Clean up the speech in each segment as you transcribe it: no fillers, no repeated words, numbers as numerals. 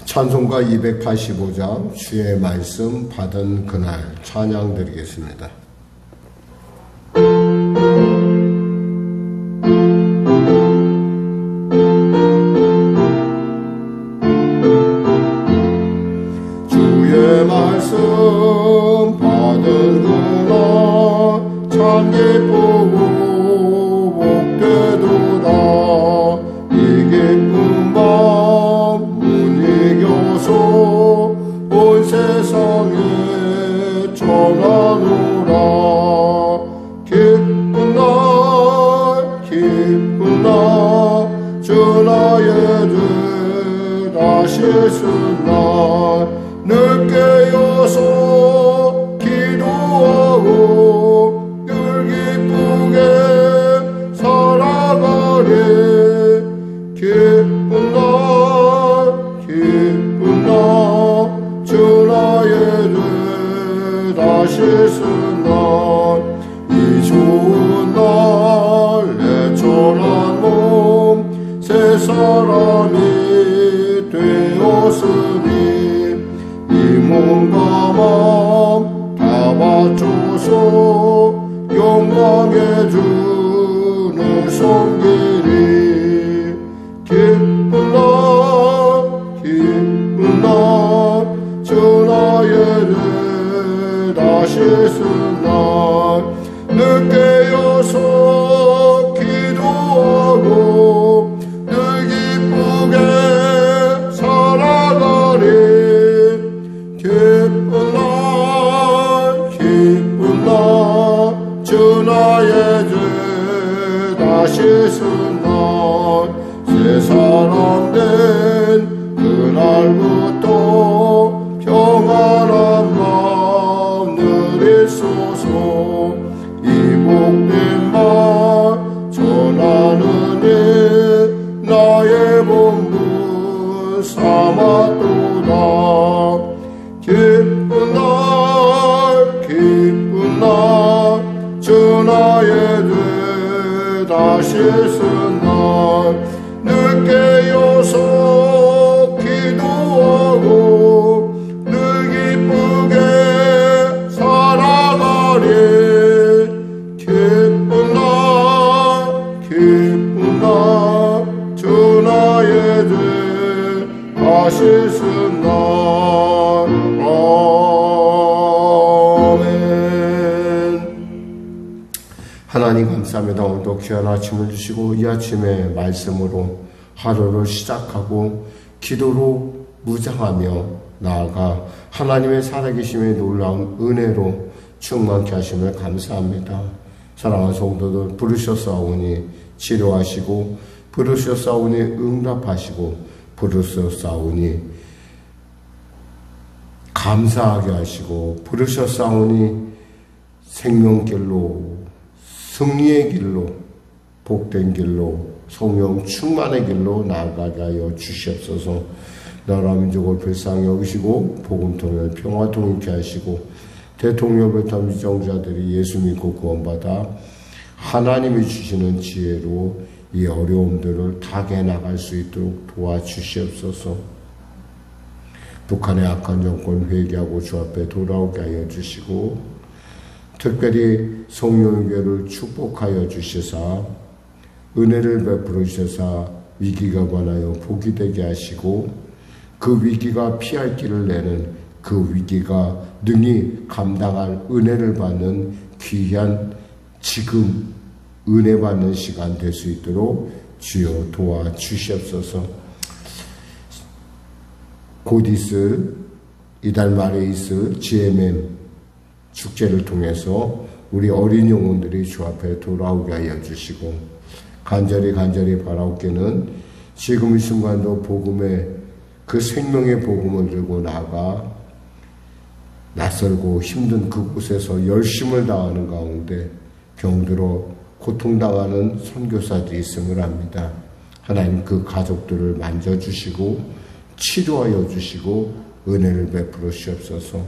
찬송가 285장 주의 말씀 받은 그날 찬양 드리겠습니다. 주의 말씀 받은 그날 참 기쁘고 복되도다. 이 기쁜 밤 이겨서 온 세상에 전하노라. 기쁜 날 주 나의 죄 다시 쓴 날 늘 깨어서 기도하고 늘 기쁘게 살아가리. 기쁜 날 주 나의 죄 다시 쓴 날 이 좋은 날 애절한 몸 새 사람이 되었으니 이 몸과 마음 다 바쳐서 영광의 주를 섬기리. 기쁜 날 주 나의 죄 다시 쓴 날 늘 깨어서 기도하고 늘 기쁘게 살아가리. 기쁜 날 주 나의 죄 다시 쓴 날 새 사람 된 그날부터 평안한 마음 늘 있소서. 이 복된 말 전하는 일 나의 본분 삼았도다. 기쁜 날 주 나의 죄 다시 쓴 날 늘 깨어서 기도하고 늘 기쁘게 살아가리. 기쁜 날 주 나의 죄 다시 쓴 날. 하나님 감사합니다. 오늘도 귀한 아침을 주시고 이 아침에 말씀으로 하루를 시작하고 기도로 무장하며 나아가 하나님의 살아계심의 놀라운 은혜로 충만케 하심을 감사합니다. 사랑하는 성도들, 부르셨사오니 치료하시고 부르셨사오니 응답하시고 부르셨사오니 감사하게 하시고 부르셨사오니 생명길로 승리의 길로 복된 길로 성령 충만의 길로 나아가게 하여 주시옵소서. 나라 민족을 불쌍히 여기시고 복음통일 평화통일케 하시고 대통령을 비롯한 위정자들이 예수 믿고 구원받아 하나님이 주시는 지혜로 이 어려움들을 타개 나갈 수 있도록 도와주시옵소서. 북한의 악한 정권 회개하고 주 앞에 돌아오게 하여 주시고 특별히 성령교회를 축복하여 주시사 은혜를 베풀어 주셔서 위기가 관하여 복이 되게 하시고 그 위기가 피할 길을 내는 그 위기가 능히 감당할 은혜를 받는 귀한 지금 은혜 받는 시간 될 수 있도록 주여 도와주시옵소서. 곧 있을 이달 말에 있을 GMM 축제를 통해서 우리 어린 영혼들이 주 앞에 돌아오게 하여 주시고 간절히 바라옵기는 지금 이 순간도 복음의 그 생명의 복음을 들고 나아가 낯설고 힘든 그곳에서 열심을 다하는 가운데 병들어 고통당하는 선교사들이 있음을 압니다. 하나님 그 가족들을 만져주시고 치료하여 주시고 은혜를 베풀어 주시옵소서.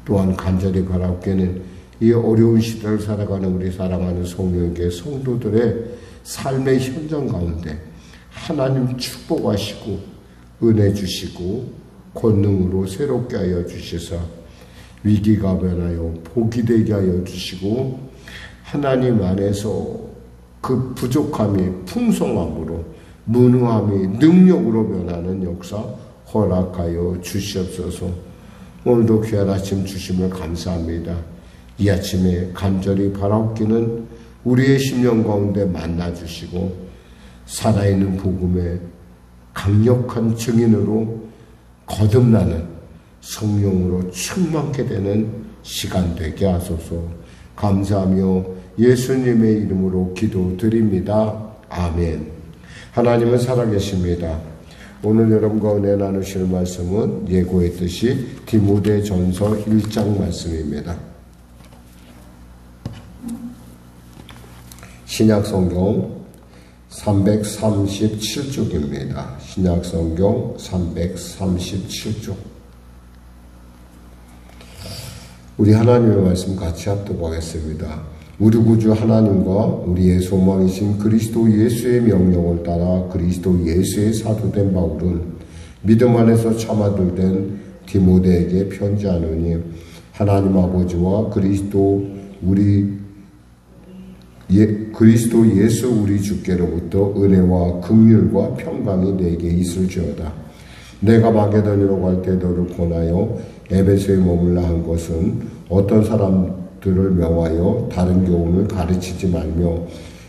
또한 간절히 바라옵기는 이 어려운 시대를 살아가는 우리 사랑하는 성령의 성도들의 삶의 현장 가운데 하나님 축복하시고 은혜 주시고 권능으로 새롭게 하여 주시사 위기가 변하여 복이 되게 하여 주시고 하나님 안에서 그 부족함이 풍성함으로 무능함이 능력으로 변하는 역사 허락하여 주시옵소서. 오늘도 귀한 아침 주심을 감사합니다. 이 아침에 간절히 바라옵기는 우리의 심령 가운데 만나주시고 살아있는 복음의 강력한 증인으로 거듭나는 성령으로 충만케 되는 시간 되게 하소서. 감사하며 예수님의 이름으로 기도드립니다. 아멘. 하나님은 살아계십니다. 오늘 여러분과 은혜 나누실 말씀은 예고했듯이 디모데전서 1장 말씀입니다. 신약성경 337쪽입니다. 신약성경 337쪽. 우리 하나님의 말씀 같이 합독하겠습니다. 우리 구주 하나님과 우리의 소망이신 그리스도 예수의 명령을 따라 그리스도 예수의 사도된 바울은 믿음 안에서 참아들된 디모데에게 편지하노니 하나님 아버지와 그리스도 예수 우리 주께로부터 은혜와 긍휼과 평강이 내게 있을지어다. 내가 마게도냐로 갈 때 너를 권하여 에베소에 머물라 한 것은 어떤 사람들을 명하여 다른 교훈을 가르치지 말며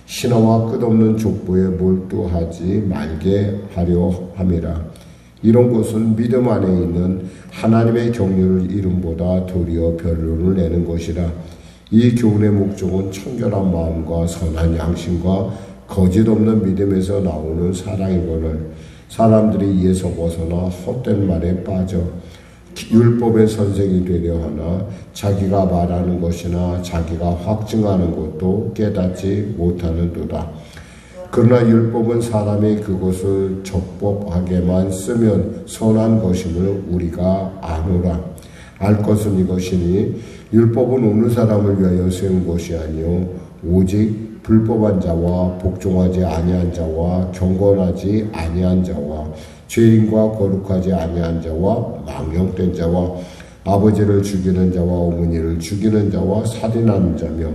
신화와 끝없는 족보에 몰두하지 말게 하려 함이라. 이런 것은 믿음 안에 있는 하나님의 경륜을 이름보다 도리어 변론을 내는 것이라. 이 교훈의 목적은 청결한 마음과 선한 양심과 거짓 없는 믿음에서 나오는 사랑이거늘 사람들이 이에서 벗어나 헛된 말에 빠져 율법의 선생이 되려 하나 자기가 말하는 것이나 자기가 확증하는 것도 깨닫지 못하는도다. 그러나 율법은 사람이 그것을 적법하게만 쓰면 선한 것임을 우리가 아노라. 알 것은 이것이니 율법은 어느 사람을 위하여 세운 것이 아니요 오직 불법한 자와 복종하지 아니한 자와 경건하지 아니한 자와 죄인과 거룩하지 아니한 자와 망령된 자와 아버지를 죽이는 자와 어머니를 죽이는 자와 살인하는 자며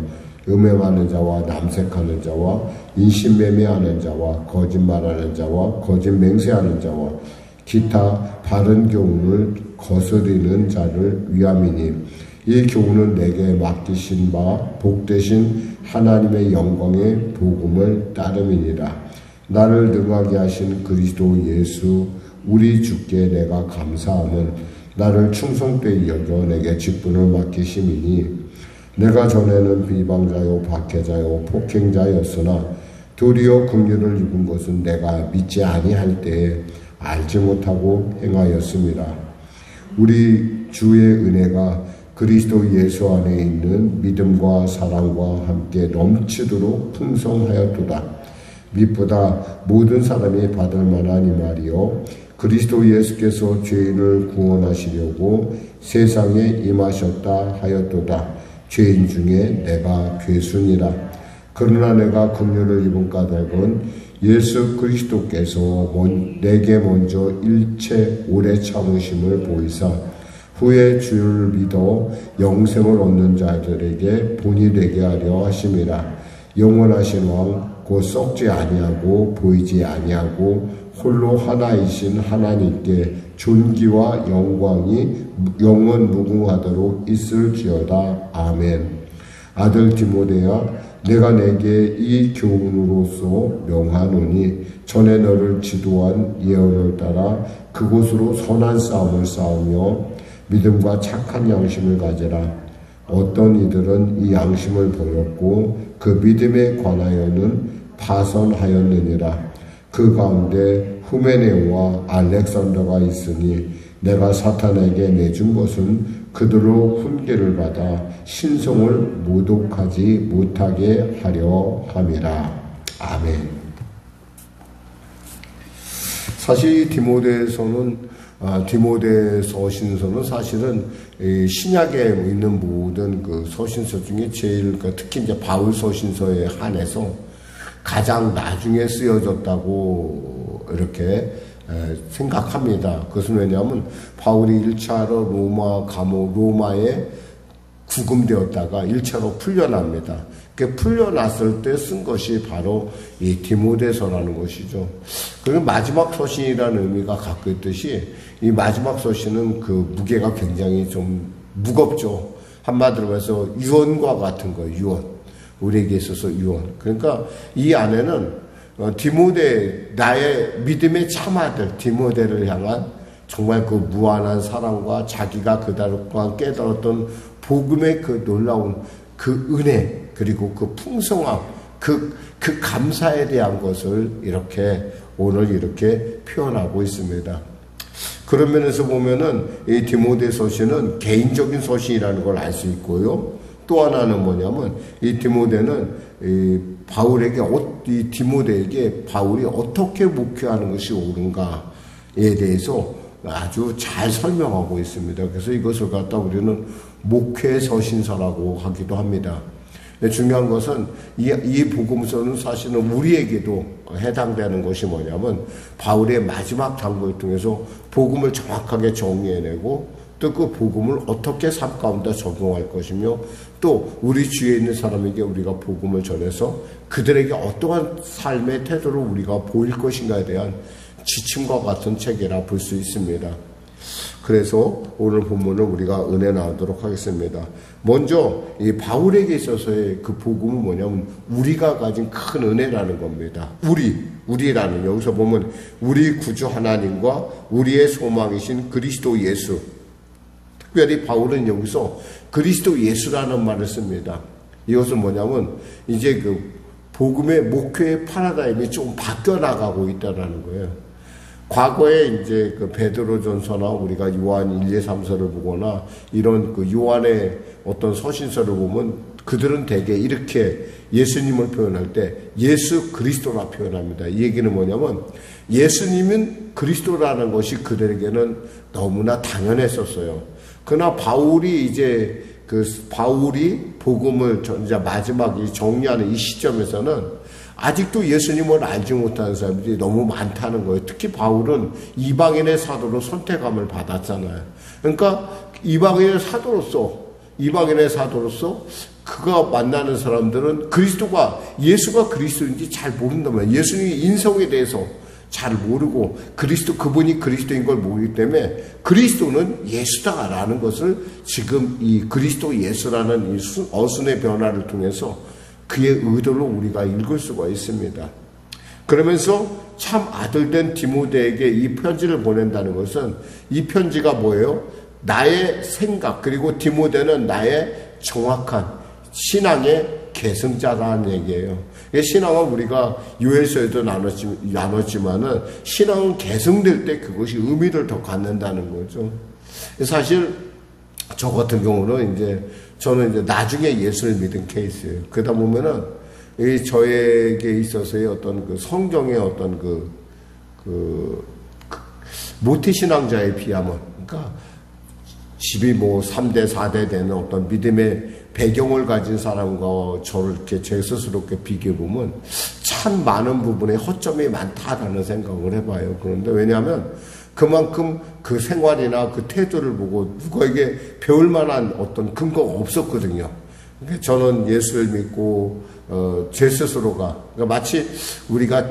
음행하는 자와 남색하는 자와 인신매매하는 자와 거짓말하는 자와 거짓 맹세하는 자와 기타 바른 교훈을 거스리는 자를 위함이니 이 교훈은 내게 맡기신 바 복되신 하나님의 영광의 복음을 따름이니라. 나를 능하게 하신 그리스도 예수 우리 주께 내가 감사함은 나를 충성되이 여겨 내게 직분을 맡기심이니 내가 전에는 비방자요 박해자요 폭행자였으나 도리어 긍휼을 입은 것은 내가 믿지 아니할 때에 알지 못하고 행하였습니다. 우리 주의 은혜가 그리스도 예수 안에 있는 믿음과 사랑과 함께 넘치도록 풍성하였도다. 밑보다 모든 사람이 받을 만한 이 말이요 그리스도 예수께서 죄인을 구원하시려고 세상에 임하셨다 하였도다. 죄인 중에 내가 괴순이라. 그러나 내가 긍휼을 입은 까닭은 예수 그리스도께서 내게 먼저 일체 오래 참으심을 보이사 후에 주를 믿어 영생을 얻는 자들에게 본이 되게 하려 하심이라. 영원하신 왕 곧 썩지 아니하고 보이지 아니하고 홀로 하나이신 하나님께 존귀와 영광이 영원 무궁하도록 있을지어다. 아멘. 아들 디모데야 내가 내게 이 교훈으로서 명하노니 전에 너를 지도한 예언을 따라 그곳으로 선한 싸움을 싸우며 믿음과 착한 양심을 가지라. 어떤 이들은 이 양심을 버렸고 그 믿음에 관하여는 파선하였느니라. 그 가운데 후메네오와 알렉산더가 있으니 내가 사탄에게 내준 것은 그들로 훈계를 받아 신성을 모독하지 못하게 하려 함이라. 아멘. 사실 디모데 서신서는 사실은 신약에 있는 모든 그 서신서 중에 제일 특히 이제 바울 서신서에 한해서 가장 나중에 쓰여졌다고 이렇게 생각합니다. 그것은 왜냐하면 바울이 1차로 로마에 구금되었다가 1차로 풀려납니다. 풀려났을 때 쓴 것이 바로 이 디모데서라는 것이죠. 그리고 마지막 서신이라는 의미가 갖고 있듯이 이 마지막 서신은 그 무게가 굉장히 좀 무겁죠. 한마디로 해서 유언과 같은 거예요. 유언. 우리에게 있어서 유언. 그러니까 이 안에는 디모데, 나의 믿음의 참아들 디모데를 향한 정말 그 무한한 사랑과 자기가 그동안 깨달았던 복음의 그 놀라운 그 은혜, 그리고 그 풍성함, 그 감사에 대한 것을 오늘 이렇게 표현하고 있습니다. 그런 면에서 보면은 이 디모데 서신은 개인적인 서신이라는 걸 알 수 있고요. 또 하나는 뭐냐면 이 디모데는 이 디모데에게 바울이 어떻게 목회하는 것이 옳은가에 대해서 아주 잘 설명하고 있습니다. 그래서 이것을 갖다 우리는 목회 서신서라고 하기도 합니다. 중요한 것은 이 복음서는 사실은 우리에게도 해당되는 것이 뭐냐면 바울의 마지막 당부를 통해서 복음을 정확하게 정리해내고 또 그 복음을 어떻게 삶 가운데 적용할 것이며 또 우리 주위에 있는 사람에게 우리가 복음을 전해서 그들에게 어떠한 삶의 태도를 우리가 보일 것인가에 대한 지침과 같은 책이라 볼 수 있습니다. 그래서 오늘 본문을 우리가 은혜 나누도록 하겠습니다. 먼저 이 바울에게 있어서의 그 복음은 뭐냐면 우리가 가진 큰 은혜라는 겁니다. 우리라는, 여기서 보면 우리 구주 하나님과 우리의 소망이신 그리스도 예수. 특별히 바울은 여기서 그리스도 예수라는 말을 씁니다. 이것은 뭐냐면 이제 그 복음의 목회의 파라다임이 좀 바뀌어 나가고 있다는 거예요. 과거에 이제 그 베드로전서나 우리가 요한 1, 2, 3서를 보거나 이런 그 요한의 어떤 서신서를 보면 그들은 대개 이렇게 예수님을 표현할 때 예수 그리스도라 표현합니다. 이 얘기는 뭐냐면 예수님은 그리스도라는 것이 그들에게는 너무나 당연했었어요. 그러나 바울이 복음을 이제 마지막 정리하는 이 시점에서는 아직도 예수님을 알지 못하는 사람들이 너무 많다는 거예요. 특히 바울은 이방인의 사도로 선택함을 받았잖아요. 그러니까 이방인의 사도로서 그가 만나는 사람들은 예수가 그리스도인지 잘 모른다면 예수님의 인성에 대해서 잘 모르고 그분이 그리스도인 걸 모르기 때문에 그리스도는 예수다라는 것을 지금 이 그리스도 예수라는 이 어순의 변화를 통해서 그의 의도를 우리가 읽을 수가 있습니다. 그러면서 참 아들된 디모데에게 이 편지를 보낸다는 것은 이 편지가 뭐예요? 나의 생각, 그리고 디모데는 나의 정확한 신앙의 계승자라는 얘기예요. 신앙은 우리가 요엘서에도 나눴지만은 신앙은 계승될 때 그것이 의미를 더 갖는다는 거죠. 사실 저 같은 경우는 저는 이제 나중에 예수를 믿은 케이스예요. 그러다 보면은 저에게 있어서의 어떤 그 성경의 어떤 모태신앙자에 비하면, 그러니까 집이 3대, 4대 되는 어떤 믿음의 배경을 가진 사람과 저를 이렇게 제 스스로 이렇게 비교해보면 참 많은 부분에 허점이 많다라는 생각을 해봐요. 그런데 왜냐하면 그만큼 그 생활이나 그 태도를 보고 누구에게 배울 만한 어떤 근거가 없었거든요. 그러니까 저는 예수를 믿고 제 스스로가, 그러니까 마치 우리가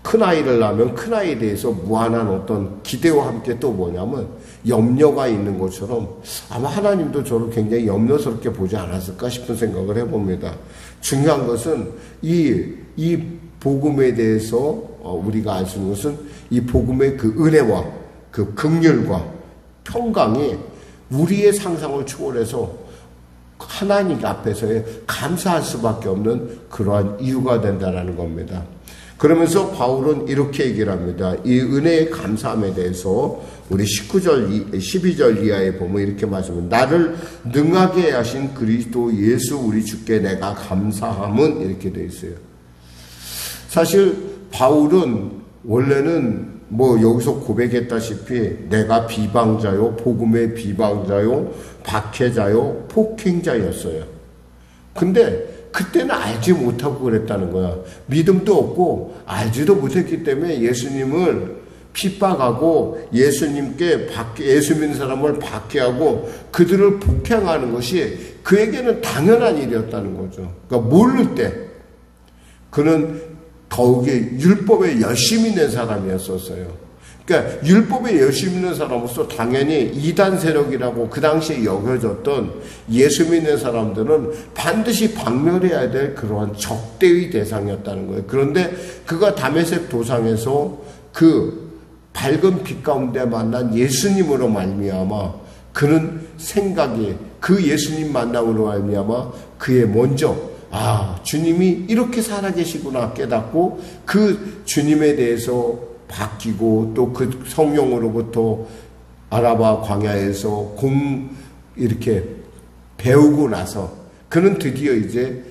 큰아이를 낳으면 큰아이에 대해서 무한한 어떤 기대와 함께 또 뭐냐면 염려가 있는 것처럼 아마 하나님도 저를 굉장히 염려스럽게 보지 않았을까 싶은 생각을 해봅니다. 중요한 것은 이 복음에 대해서 우리가 알 수 있는 것은 이 복음의 그 은혜와 그 긍휼과 평강이 우리의 상상을 초월해서 하나님 앞에서의 감사할 수밖에 없는 그러한 이유가 된다는 겁니다. 그러면서 바울은 이렇게 얘기를 합니다. 이 은혜의 감사함에 대해서 우리 12절 이하에 보면 이렇게 말씀합니다. 나를 능하게 하신 그리스도 예수 우리 주께 내가 감사함은 이렇게 되어 있어요. 사실 바울은 원래는 여기서 고백했다시피 내가 비방자요, 복음의 비방자요, 박해자요, 폭행자였어요. 근데 그때는 알지 못하고 그랬다는 거야. 믿음도 없고 알지도 못했기 때문에 예수님을 핍박하고 예수 믿는 사람을 박해하고 그들을 폭행하는 것이 그에게는 당연한 일이었다는 거죠. 그러니까 모를 때 그는 더욱이 율법에 열심히 있는 사람이었었어요. 그러니까 율법에 열심히 있는 사람으로서 당연히 이단 세력이라고 그 당시에 여겨졌던 예수 믿는 사람들은 반드시 박멸해야 될 그러한 적대의 대상이었다는 거예요. 그런데 그가 다메섹 도상에서 그 밝은 빛 가운데 만난 예수님으로 말미암아 그는 생각이 그 예수님 만남으로 말미암아 그의 먼저 주님이 이렇게 살아계시구나 깨닫고 그 주님에 대해서 바뀌고 또 그 성령으로부터 아라바 광야에서 이렇게 배우고 나서 그는 드디어 이제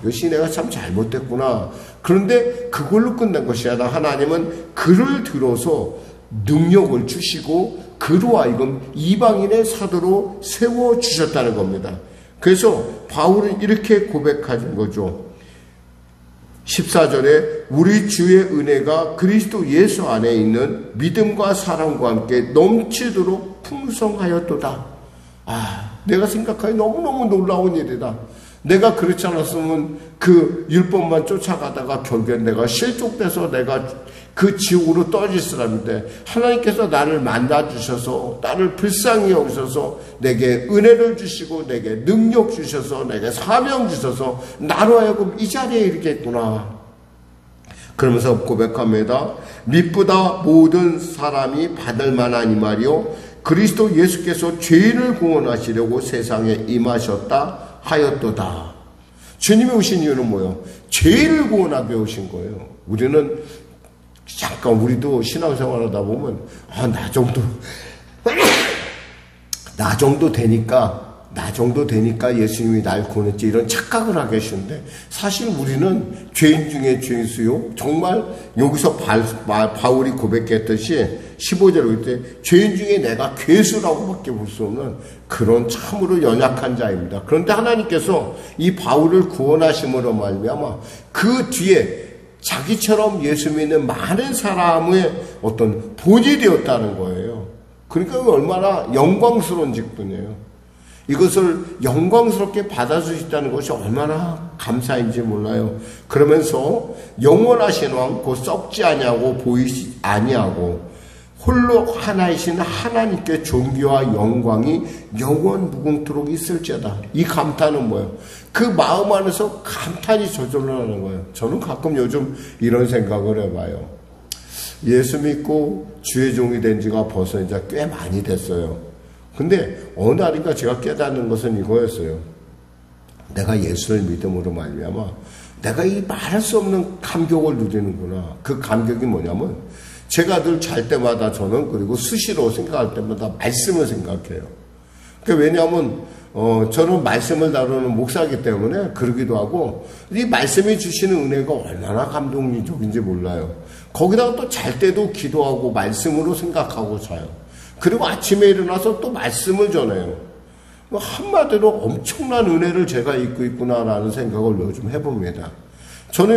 이것이 내가 참 잘못됐구나. 그런데 그걸로 끝난 것이 아니라 하나님은 그를 들어서 능력을 주시고 그로 하여금 이방인의 사도로 세워주셨다는 겁니다. 그래서 바울은 이렇게 고백하는 거죠. 14절에 우리 주의 은혜가 그리스도 예수 안에 있는 믿음과 사랑과 함께 넘치도록 풍성하였도다. 내가 생각하기 너무너무 놀라운 일이다. 내가 그렇지 않았으면 그 율법만 쫓아가다가 결국엔 내가 실족돼서 내가 그 지옥으로 떨어질 사람인데 하나님께서 나를 만나주셔서 나를 불쌍히 여기셔서 내게 은혜를 주시고 내게 능력 주셔서 내게 사명 주셔서 나로 하여금 이 자리에 이르겠구나. 그러면서 고백합니다. mit보다 모든 사람이 받을 만한 이 말이요 그리스도 예수께서 죄인을 구원하시려고 세상에 임하셨다 하였도다. 주님이 오신 이유는 뭐예요? 죄인을 구원하게 오신 거예요. 우리는 잠깐 우리도 신앙생활하다 보면 나 정도 되니까 예수님이 날 구원했지 이런 착각을 하게 하시는데 사실 우리는 죄인 중에 죄인수요. 정말 여기서 바울이 고백했듯이 15절에 볼 때 죄인 중에 내가 괴수라고밖에 볼 수 없는 그런 참으로 연약한 자입니다. 그런데 하나님께서 이 바울을 구원하심으로 말미암아 그 뒤에 자기처럼 예수 믿는 많은 사람의 어떤 본이 되었다는 거예요. 그러니까 얼마나 영광스러운 직분이에요. 이것을 영광스럽게 받아주셨다는 것이 얼마나 감사인지 몰라요. 그러면서 영원하신 왕 곧 썩지 아니하고 보이지 아니하고 홀로 하나이신 하나님께 존귀와 영광이 영원 무궁토록 있을지어다. 이 감탄은 뭐예요? 그 마음 안에서 감탄이 저절로 나는 거예요. 저는 가끔 요즘 이런 생각을 해봐요. 예수 믿고 주의 종이 된 지가 벌써 이제 꽤 많이 됐어요. 근데 어느 날인가 제가 깨닫는 것은 이거였어요. 내가 예수를 믿음으로 말미암아 내가 이 말할 수 없는 감격을 누리는구나. 그 감격이 뭐냐면 제가 늘 잘 때마다 저는 그리고 수시로 생각할 때마다 말씀을 생각해요. 왜냐하면 저는 말씀을 다루는 목사이기 때문에 그러기도 하고 이 말씀이 주시는 은혜가 얼마나 감동적인지 몰라요. 거기다가 또 잘 때도 기도하고 말씀으로 생각하고 자요. 그리고 아침에 일어나서 또 말씀을 전해요. 한마디로 엄청난 은혜를 제가 입고 있구나라는 생각을 요즘 해봅니다. 저는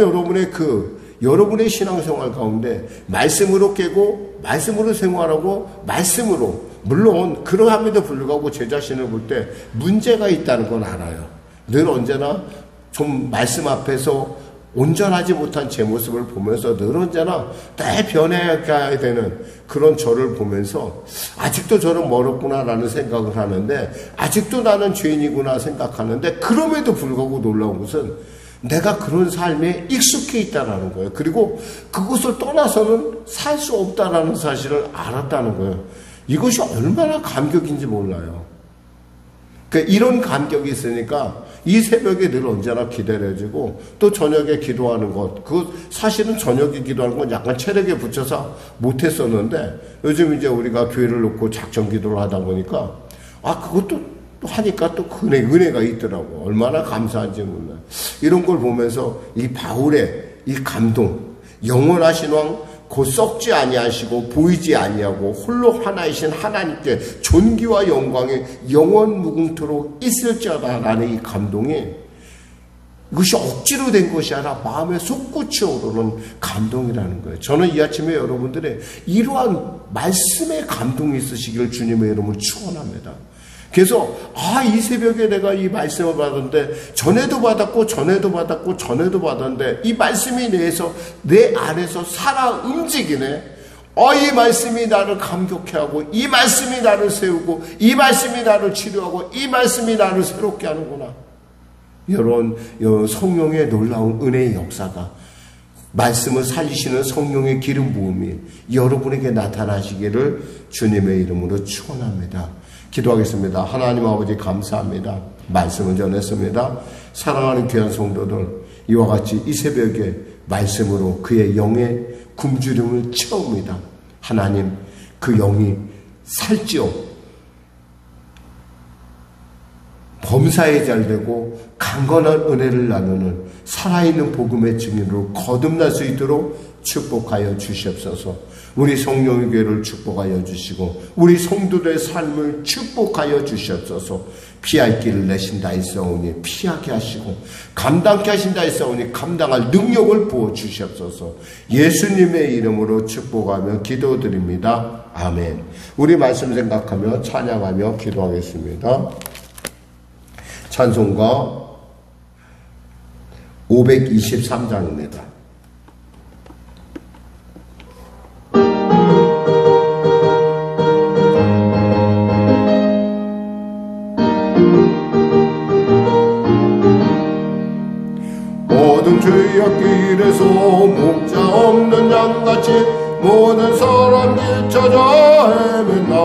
여러분의 신앙생활 가운데 말씀으로 깨고 말씀으로 생활하고 말씀으로 물론 그러함에도 불구하고 제 자신을 볼 때 문제가 있다는 건 알아요. 늘 언제나 좀 말씀 앞에서 온전하지 못한 제 모습을 보면서 늘 언제나 늘 변해가야 되는 그런 저를 보면서 아직도 저는 멀었구나라는 생각을 하는데 아직도 나는 죄인이구나 생각하는데 그럼에도 불구하고 놀라운 것은 내가 그런 삶에 익숙해 있다는 거예요. 그리고 그것을 떠나서는 살 수 없다는 사실을 알았다는 거예요. 이것이 얼마나 감격인지 몰라요. 그러니까 이런 감격이 있으니까 이 새벽에 늘 언제나 기다려지고 또 저녁에 기도하는 것, 그 사실은 저녁에 기도하는 건 약간 체력에 붙여서 못했었는데 요즘 이제 우리가 교회를 놓고 작정 기도를 하다 보니까 그것도 또 하니까 또 은혜가 있더라고. 얼마나 감사한지 몰라요. 이런 걸 보면서 이 바울의 이 감동, 영원하신 왕 곧 썩지 아니하시고 보이지 아니하고 홀로 하나이신 하나님께 존귀와 영광이 영원 무궁토록 있을지어다라는 이 감동이 이것이 억지로 된 것이 아니라 마음에 솟구치 오르는 감동이라는 거예요. 저는 이 아침에 여러분들의 이러한 말씀에 감동이 있으시길 주님의 이름으로 축원합니다. 그래서 이 새벽에 내가 이 말씀을 받았는데 전에도 받았는데 이 말씀이 내 안에서 살아 움직이네. 이 말씀이 나를 감격해 하고, 이 말씀이 나를 세우고, 이 말씀이 나를 치료하고, 이 말씀이 나를 새롭게 하는구나. 이런 성령의 놀라운 은혜의 역사가, 말씀을 살리시는 성령의 기름 부음이 여러분에게 나타나시기를 주님의 이름으로 축원합니다. 기도하겠습니다. 하나님 아버지 감사합니다. 말씀을 전했습니다. 사랑하는 귀한 성도들, 이와 같이 이 새벽에 말씀으로 그의 영의 굶주림을 채웁니다. 하나님, 그 영이 살찌어 범사에 잘되고 강건한 은혜를 나누는 살아있는 복음의 증인으로 거듭날 수 있도록 축복하여 주시옵소서. 우리 성령의 교회를 축복하여 주시고 우리 성도들의 삶을 축복하여 주시옵소서. 피할 길을 내신다 했사오니 피하게 하시고 감당케 하신다 했사오니 감당할 능력을 부어 주시옵소서. 예수님의 이름으로 축복하며 기도드립니다. 아멘. 우리 말씀 생각하며 찬양하며 기도하겠습니다. 찬송가 523장입니다. 모든 죄악길에서 목자 없는 양같이 모든 사람 길 찾아 헤맨다.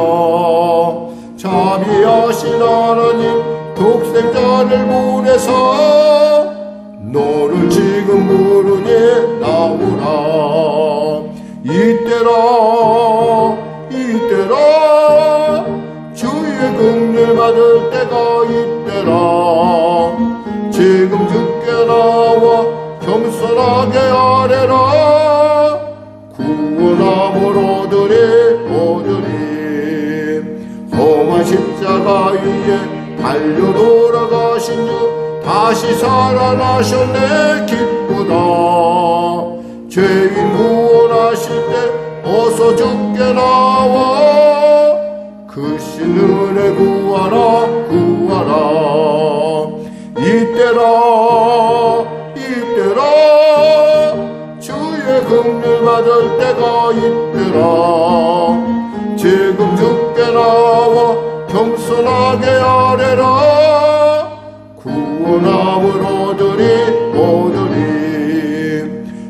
자비하신 하나님 독생자를 보내사 너를 지금 부르니 나오라. 이때라 주의 긍휼 받을 때가 이때라. 지금 주께 나와 겸손하게 아뢰라. 구원함을 얻으리. 험한 십자가 위에 달려 돌아가신 주 다시 살아나셨네. 기쁘다. 죄인 구원하실 때 어서 주께 나와 크신 은혜 구하라. 이때라 주의 긍휼 받을 때가 이때라. 지금 주께 나와 겸손하게 아뢰라. 구원함을 얻으리.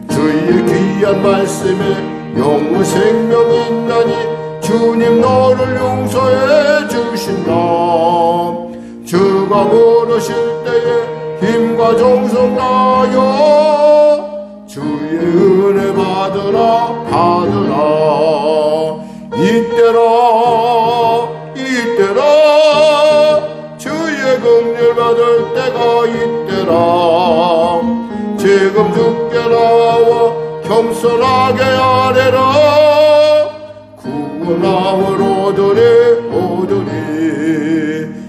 주의 귀한 말씀에 영원 생명이 있나니 주님 너를 용서해 주신다. 주가 부르실 때에 힘과 정성 다하여 주의 은혜 받으라. 이때라 주의 긍휼 받을 때가 이때라. 지금 주께 나와 겸손하게 아뢰라. 구원함을 얻으리.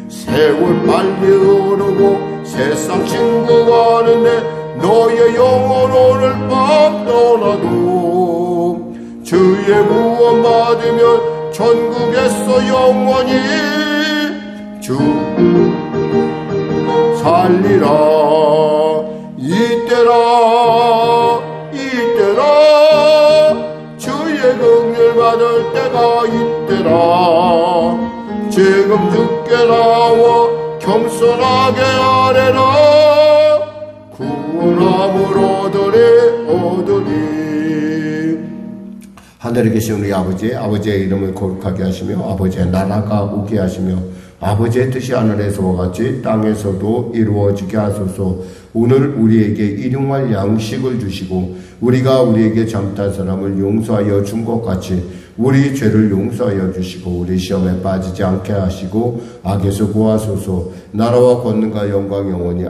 세월 빨리 흐르고 세상 친구가 하는데 너의 영혼 오늘 밤 떠나도 주의 구원 받으면 천국에서 영원히 주 살리라. 이때라 주의 긍휼 받을 때가 이때라. 지금 주께 나와 겸손하게 아뢰라. 구원함을 얻으리. 하늘에 계신 우리 아버지의 이름을 거룩하게 하시며 아버지의 나라가 오게 하시며 아버지의 뜻이 하늘에서와 같이 땅에서도 이루어지게 하소서. 오늘 우리에게 일용할 양식을 주시고 우리가 우리에게 잘못한 사람을 용서하여 준 것 같이 우리 죄를 용서하여 주시고 우리 시험에 빠지지 않게 하시고 악에서 구하소서. 나라와 권능과 영광 영원히